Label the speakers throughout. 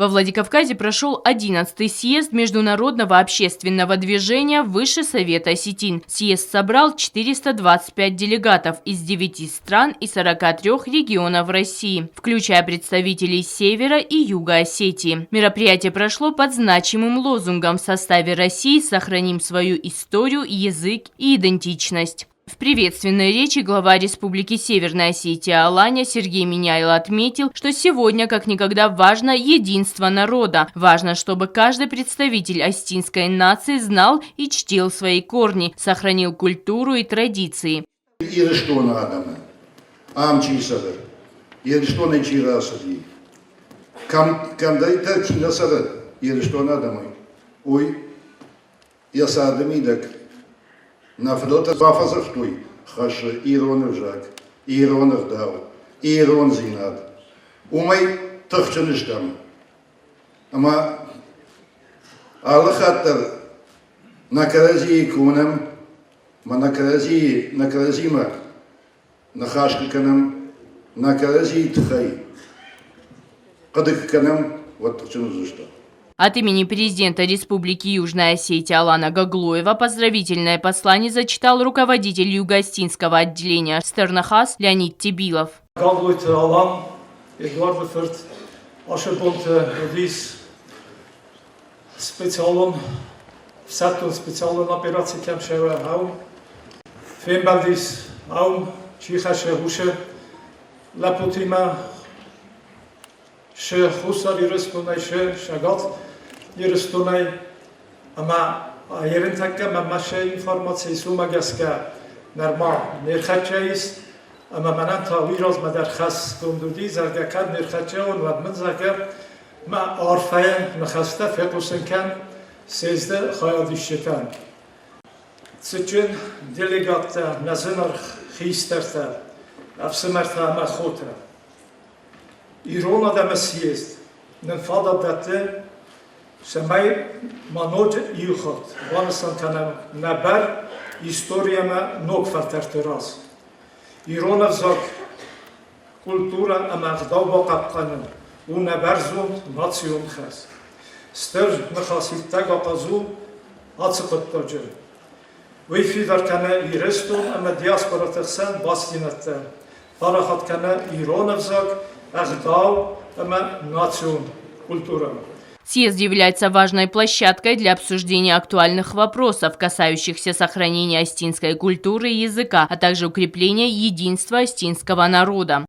Speaker 1: Во Владикавказе прошел 11-й съезд Международного общественного движения Высший Совет Осетин. Съезд собрал 425 делегатов из 9 стран и 43 регионов России, включая представителей Севера и Юга Осетии. Мероприятие прошло под значимым лозунгом: в составе России сохраним свою историю, язык и идентичность. В приветственной речи глава Республики Северная Осетия Аланя Сергей Миняйло отметил, что сегодня как никогда важно единство народа. Важно, чтобы каждый представитель осетинской нации знал и чтил свои корни, сохранил культуру и традиции.
Speaker 2: Нафдота бафазахтуй, хаша иронов жак, иронов дау, ирон зинад. Умай тахчаныштам. Ама Аллахаттар накарази кунам, накаразима нахашканам, накарази тхай. Кадыкканам, вот тахчану за что.
Speaker 1: От имени президента Республики Южная Осетия Алана Гаглоева поздравительное послание зачитал руководитель Юго-Осетинского отделения Стернахас Леонид Тебилов.
Speaker 3: Ерестунай, ама ерентакка мамаша информация сумагаска нормал нерхачаис, ама мананта вираз мадархас дундуди заргакад нерхачаун вадман загар ма арфая нахаста фекусенкан сезде хаядишетан. Цичен делегата назынар хистерта, афсемарта махота. Ирона да съезд, ненфада дате. Самай манод юхот, ванасан канам набар историяма нокфартартыраз. Иронов зак культура амагдау бақапқанын, у набар зунд национ хас. Стер нахаситта гақазу ацықыттажы. Вейфидар кана ирестун ама диаспора тахсан бастинатта. Парахат кана Иронов зак агдау ама национ культура.
Speaker 1: Съезд является важной площадкой для обсуждения актуальных вопросов, касающихся сохранения осетинской культуры и языка, а также укрепления единства осетинского народа.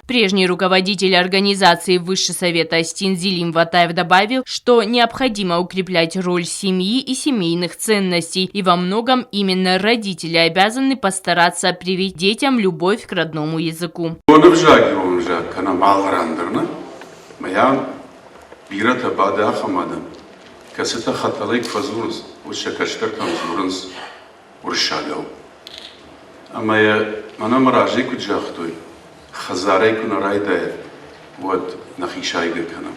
Speaker 1: Прежний руководитель организации Высший Совет Осетин Зелим Ватаев добавил, что необходимо укреплять роль семьи и семейных ценностей, и во многом именно родители обязаны постараться привить детям любовь к родному языку.
Speaker 4: Касета хаталайк фазурс, ушакашкакам зурнс, уршагау. Амая манамаражи куджахтуй, хазарай кунарайдая, вот нахишайга канам.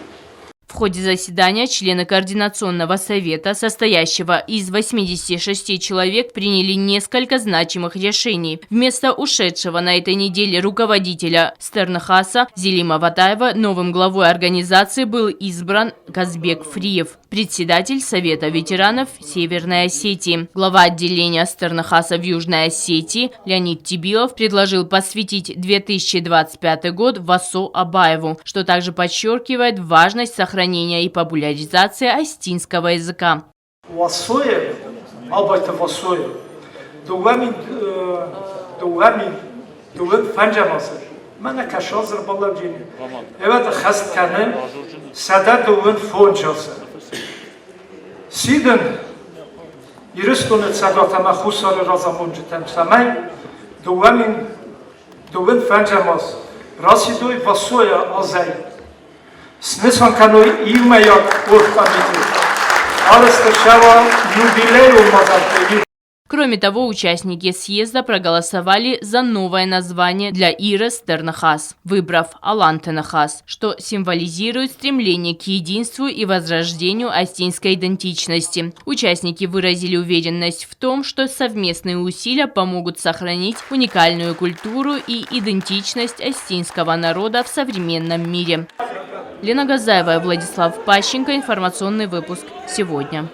Speaker 1: В ходе заседания члены Координационного совета, состоящего из 86 человек, приняли несколько значимых решений. Вместо ушедшего на этой неделе руководителя Стернахаса Зелима Ватаева новым главой организации был избран Казбек Фриев, председатель Совета ветеранов Северной Осетии. Глава отделения Стернахаса в Южной Осетии Леонид Тебилов предложил посвятить 2025 год Васо Абаеву, что также подчеркивает важность сохранения и популяризации осетинского языка.
Speaker 3: Васоя, албайта Васоя, дугами фанджамасы. Мана кашазыр балавджини. Evet хастканы сада дуган фончасы. Сиден ирыстуны цагатама хусары разамунжитам самай дуган фанджамас. Расидуй Васоя азай. Смысл каной имя як уркамити. ale styczała jubileum Mazartyni.
Speaker 1: Кроме того, участники съезда проголосовали за новое название для Ирес Тернахас, выбрав Алан Тенахас, что символизирует стремление к единству и возрождению астинской идентичности. Участники выразили уверенность в том, что совместные усилия помогут сохранить уникальную культуру и идентичность астинского народа в современном мире. Лена Газаева, Владислав Пащенко. Информационный выпуск сегодня.